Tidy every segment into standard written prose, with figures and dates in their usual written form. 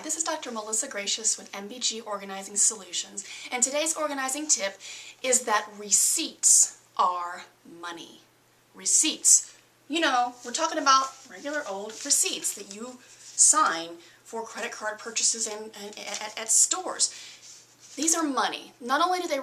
this is Dr. Melissa Gratias with MBG Organizing Solutions, and today's organizing tip is that receipts are money. Receipts. You know, we're talking about regular old receipts that you sign for credit card purchases at stores. These are money. Not only do they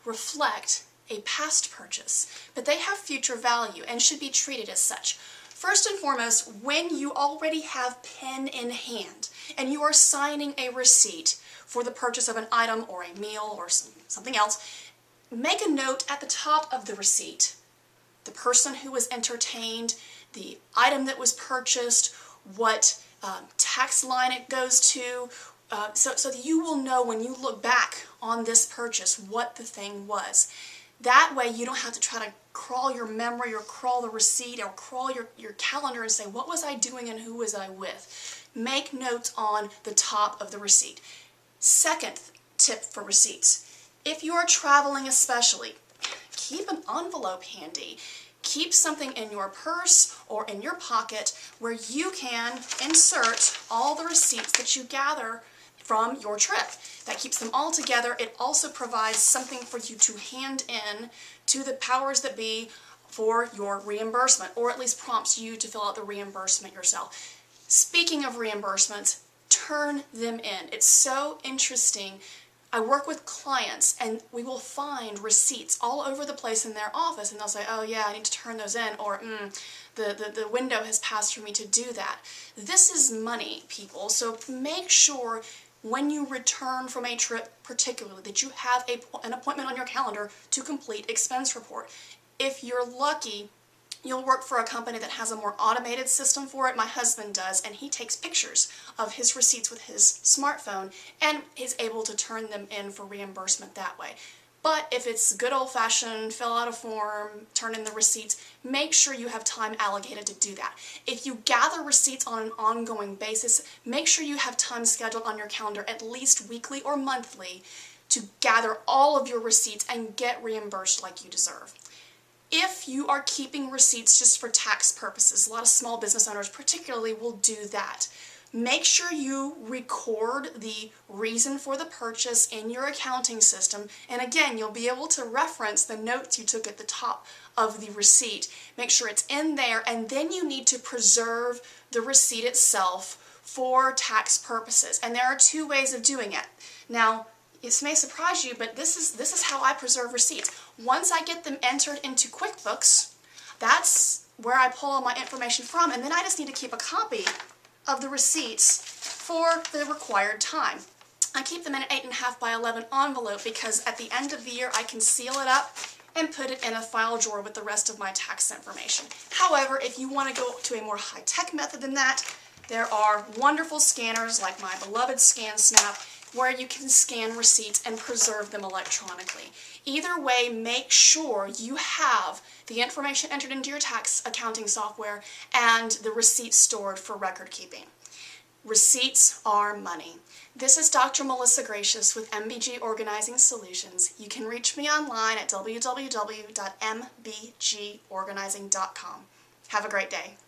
reflect a past purchase, but they have future value and should be treated as such. First and foremost, when you already have pen in hand and you are signing a receipt for the purchase of an item or a meal or something else, make a note at the top of the receipt, the person who was entertained, the item that was purchased, what tax line it goes to, so that you will know when you look back on this purchase what the thing was. That way you don't have to try to crawl your memory or crawl the receipt or crawl your calendar and say, what was I doing and who was I with? Make notes on the top of the receipt. Second tip for receipts, if you are traveling especially, keep an envelope handy. Keep something in your purse or in your pocket where you can insert all the receipts that you gather from your trip. That keeps them all together. It also provides something for you to hand in to the powers that be for your reimbursement, or at least prompts you to fill out the reimbursement yourself. Speaking of reimbursements, turn them in. It's so interesting. I work with clients and we will find receipts all over the place in their office and they'll say, oh yeah, I need to turn those in, or the window has passed for me to do that. This is money, people, so make sure when you return from a trip particularly that you have an appointment on your calendar to complete expense report. If you're lucky, you'll work for a company that has a more automated system for it. My husband does, and he takes pictures of his receipts with his smartphone and is able to turn them in for reimbursement that way. But if it's good old-fashioned, fill out a form, turn in the receipts, make sure you have time allocated to do that. If you gather receipts on an ongoing basis, make sure you have time scheduled on your calendar at least weekly or monthly to gather all of your receipts and get reimbursed like you deserve. If you are keeping receipts just for tax purposes, a lot of small business owners particularly will do that. Make sure you record the reason for the purchase in your accounting system, and again, you'll be able to reference the notes you took at the top of the receipt. Make sure it's in there, and then you need to preserve the receipt itself for tax purposes. And there are two ways of doing it. Now, this may surprise you, but this is how I preserve receipts. Once I get them entered into QuickBooks, that's where I pull all my information from, and then I just need to keep a copy of the receipts for the required time. I keep them in an 8.5 by 11 envelope because at the end of the year I can seal it up and put it in a file drawer with the rest of my tax information. However, if you want to go to a more high-tech method than that, there are wonderful scanners like my beloved ScanSnap where you can scan receipts and preserve them electronically. Either way, make sure you have the information entered into your tax accounting software and the receipts stored for record keeping. Receipts are money. This is Dr. Melissa Gratias with MBG Organizing Solutions. You can reach me online at www.mbgorganizing.com. Have a great day.